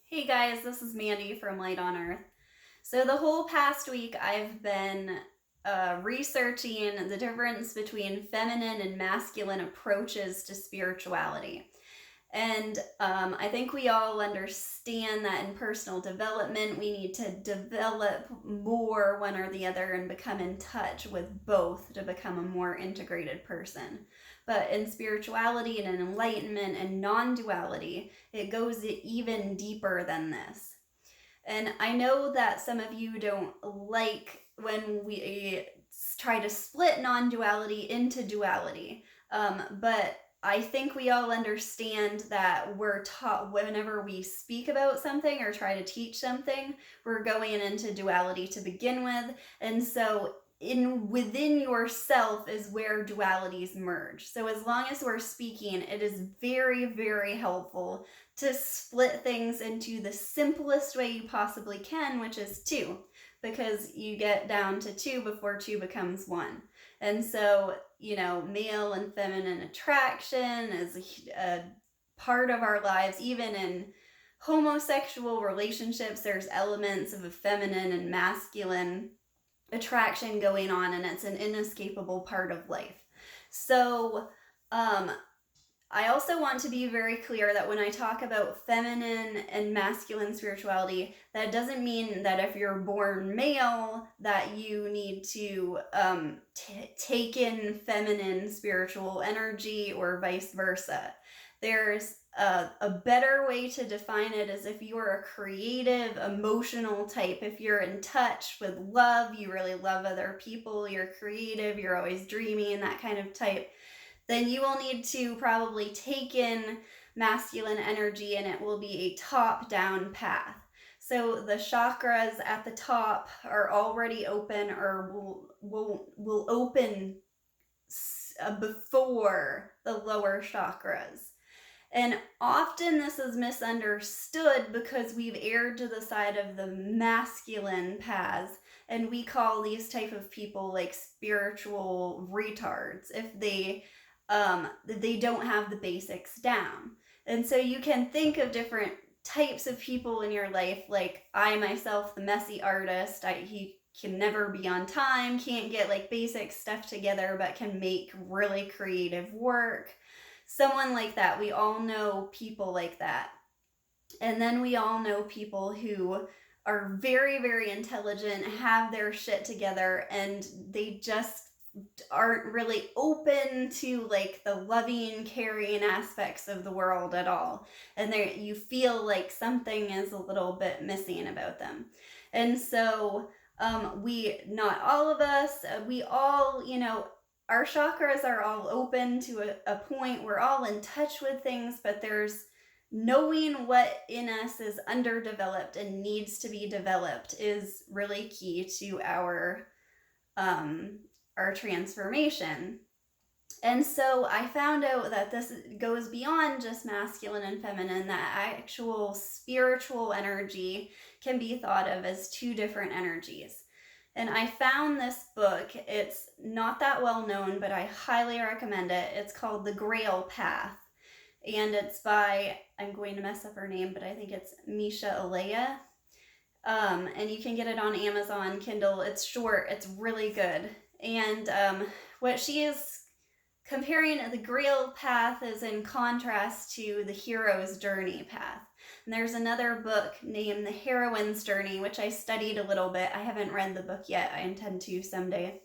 Hey guys, this is Mandy from Light on Earth. So, the whole past week I've been researching the difference between feminine and masculine approaches to spirituality. And I think we all understand that in personal development, we need to develop more one or the other and become in touch with both to become a more integrated person. But in spirituality and in enlightenment and non duality, it goes even deeper than this. And I know that some of you don't like when we try to split non duality into duality. But I think we all understand that we're taught whenever we speak about something or try to teach something, we're going into duality to begin with. And so within yourself is where dualities merge. So as long as we're speaking, it is very, very helpful to split things into the simplest way you possibly can, which is two, because you get down to two before two becomes one. And so, male and feminine attraction is a part of our lives. Even in homosexual relationships, there's elements of a feminine and masculine attraction going on, and it's an inescapable part of life. So, I also want to be very clear that when I talk about feminine and masculine spirituality, that doesn't mean that if you're born male that you need to take in feminine spiritual energy or vice versa. There's a better way to define it is if you are a creative, emotional type, if you're in touch with love, you really love other people, you're creative, you're always dreaming, that kind of type, then you will need to probably take in masculine energy, and it will be a top-down path. So the chakras at the top are already open, or will open before the lower chakras. And often this is misunderstood because we've erred to the side of the masculine paths, and we call these type of people like spiritual retards if they don't have the basics down. And so you can think of different types of people in your life, like I myself, the messy artist. He can never be on time, can't get like basic stuff together, but can make really creative work. Someone like that. We all know people like that. And then we all know people who are very, very intelligent, have their shit together, and they just aren't really open to like the loving, caring aspects of the world at all. And you feel like something is a little bit missing about them. And so not all of us, we all, our chakras are all open to a point. We're all in touch with things, but there's knowing what in us is underdeveloped and needs to be developed is really key to our transformation. And so I found out that this goes beyond just masculine and feminine, that actual spiritual energy can be thought of as two different energies. And I found this book. It's not that well known, but I highly recommend it. It's called The Grail Path. And it's by, I'm going to mess up her name, but I think it's Misha Alea. And you can get it on Amazon Kindle. It's short, it's really good. And what she is comparing the Grail path is in contrast to the hero's journey path. And there's another book named The Heroine's Journey, which I studied a little bit. I haven't read the book yet. I intend to someday.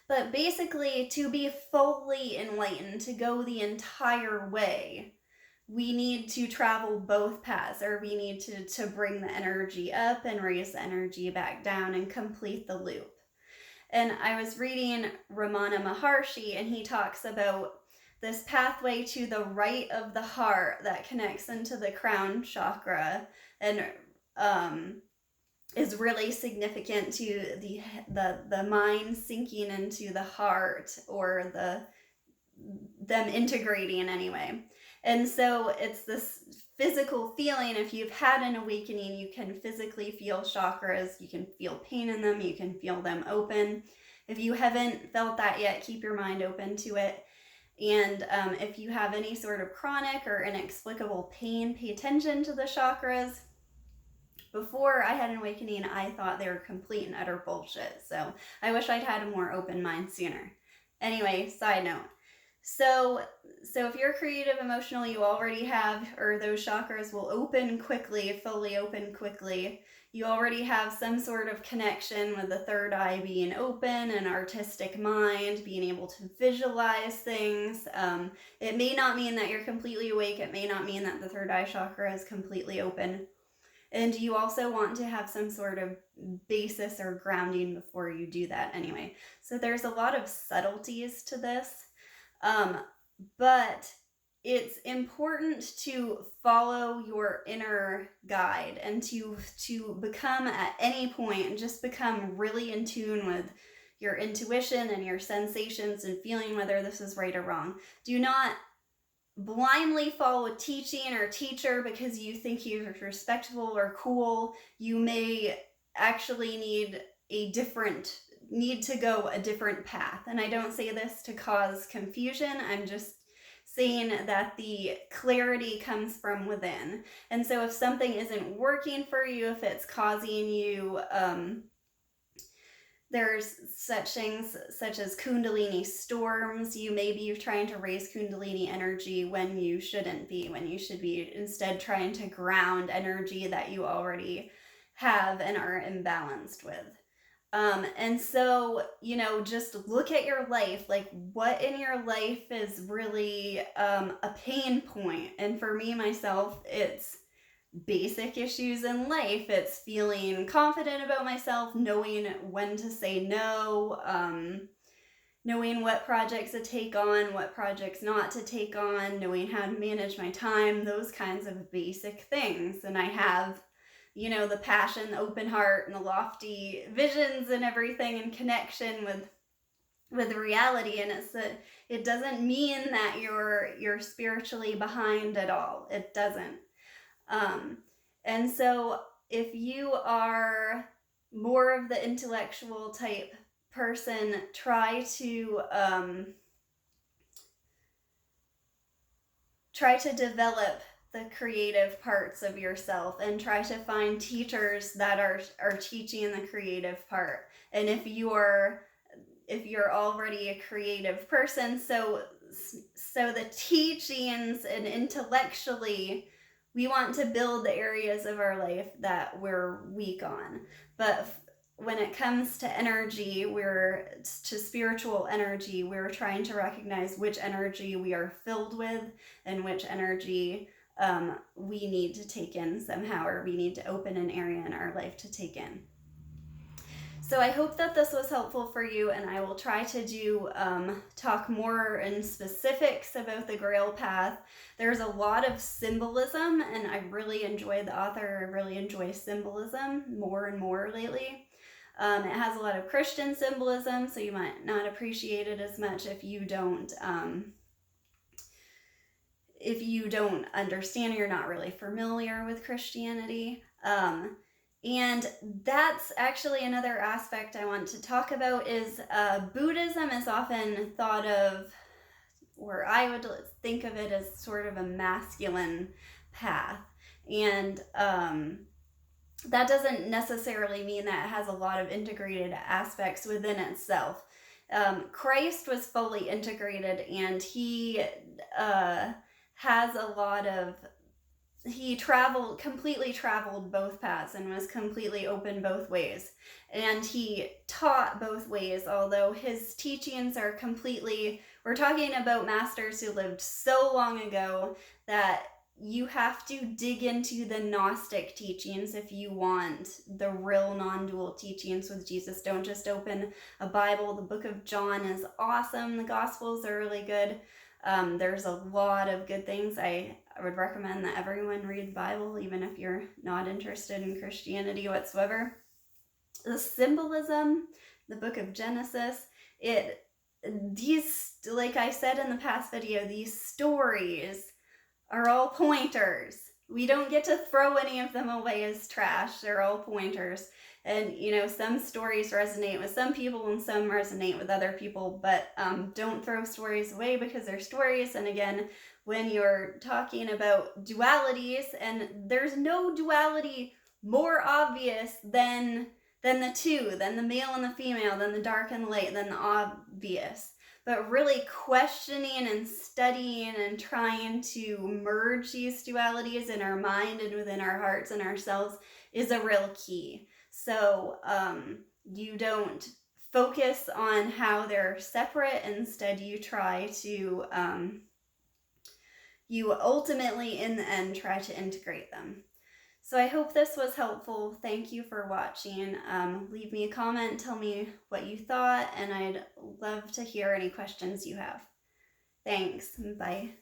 But basically, to be fully enlightened, to go the entire way, we need to travel both paths, or we need to bring the energy up and raise the energy back down and complete the loop. And I was reading Ramana Maharshi, and he talks about this pathway to the right of the heart that connects into the crown chakra, and is really significant to the mind sinking into the heart, or them integrating anyway. And so it's this physical feeling. If you've had an awakening, you can physically feel chakras, you can feel pain in them, you can feel them open. If you haven't felt that yet, keep your mind open to it. And if you have any sort of chronic or inexplicable pain, pay attention to the chakras. Before I had an awakening, I thought they were complete and utter bullshit. So I wish I'd had a more open mind sooner. Anyway, side note. So if you're creative, emotional, you already have, or those chakras will open quickly, fully open quickly. You already have some sort of connection with the third eye being open, an artistic mind, being able to visualize things. It may not mean that you're completely awake. It may not mean that the third eye chakra is completely open. And you also want to have some sort of basis or grounding before you do that anyway. So there's a lot of subtleties to this. But it's important to follow your inner guide and to become at any point, just become really in tune with your intuition and your sensations and feeling whether this is right or wrong. Do not blindly follow a teaching or teacher because you think you're respectable or cool. You may actually need to go a different path. And I don't say this to cause confusion. I'm just saying that the clarity comes from within. And so if something isn't working for you, if it's causing you, there's such things such as Kundalini storms. You may be trying to raise Kundalini energy when you shouldn't be, when you should be instead trying to ground energy that you already have and are imbalanced with. And so, just look at your life, like what in your life is really a pain point. And for me, myself, it's basic issues in life. It's feeling confident about myself, knowing when to say no, knowing what projects to take on, what projects not to take on, knowing how to manage my time, those kinds of basic things. And I have the passion, the open heart, and the lofty visions and everything in connection with reality. And it doesn't mean that you're spiritually behind at all. It doesn't. And so if you are more of the intellectual type person, try to develop the creative parts of yourself and try to find teachers that are teaching the creative part. And if you're already a creative person, so the teachings and intellectually, we want to build the areas of our life that we're weak on. But when it comes to energy, to spiritual energy, we're trying to recognize which energy we are filled with and which energy we need to take in somehow, or we need to open an area in our life to take in. So I hope that this was helpful for you, and I will try to talk more in specifics about the Grail path. There's a lot of symbolism, and I really enjoy the author. I really enjoy symbolism more and more lately. It has a lot of Christian symbolism, so you might not appreciate it as much if you don't understand, you're not really familiar with Christianity. And that's actually another aspect I want to talk about is Buddhism is often thought of, or I would think of it as sort of a masculine path. And that doesn't necessarily mean that it has a lot of integrated aspects within itself. Christ was fully integrated, and he has a lot of, he completely traveled both paths and was completely open both ways. And he taught both ways, although his teachings are we're talking about masters who lived so long ago that you have to dig into the Gnostic teachings if you want the real non-dual teachings with Jesus. Don't just open a Bible. The book of John is awesome. The Gospels are really good. There's a lot of good things. I would recommend that everyone read the Bible, even if you're not interested in Christianity whatsoever. The symbolism, the book of Genesis, like I said in the past video, these stories are all pointers. we don't get to throw any of them away as trash. They're all pointers. And, you know, some stories resonate with some people and some resonate with other people, but don't throw stories away because they're stories. And again, when you're talking about dualities, and there's no duality more obvious than the two, than the male and the female, than the dark and the light, than the obvious. But really questioning and studying and trying to merge these dualities in our mind and within our hearts and ourselves is a real key. So you don't focus on how they're separate. Instead, you try to, you ultimately, in the end, try to integrate them. So I hope this was helpful. Thank you for watching. Leave me a comment, tell me what you thought, and I'd love to hear any questions you have. Thanks. Bye.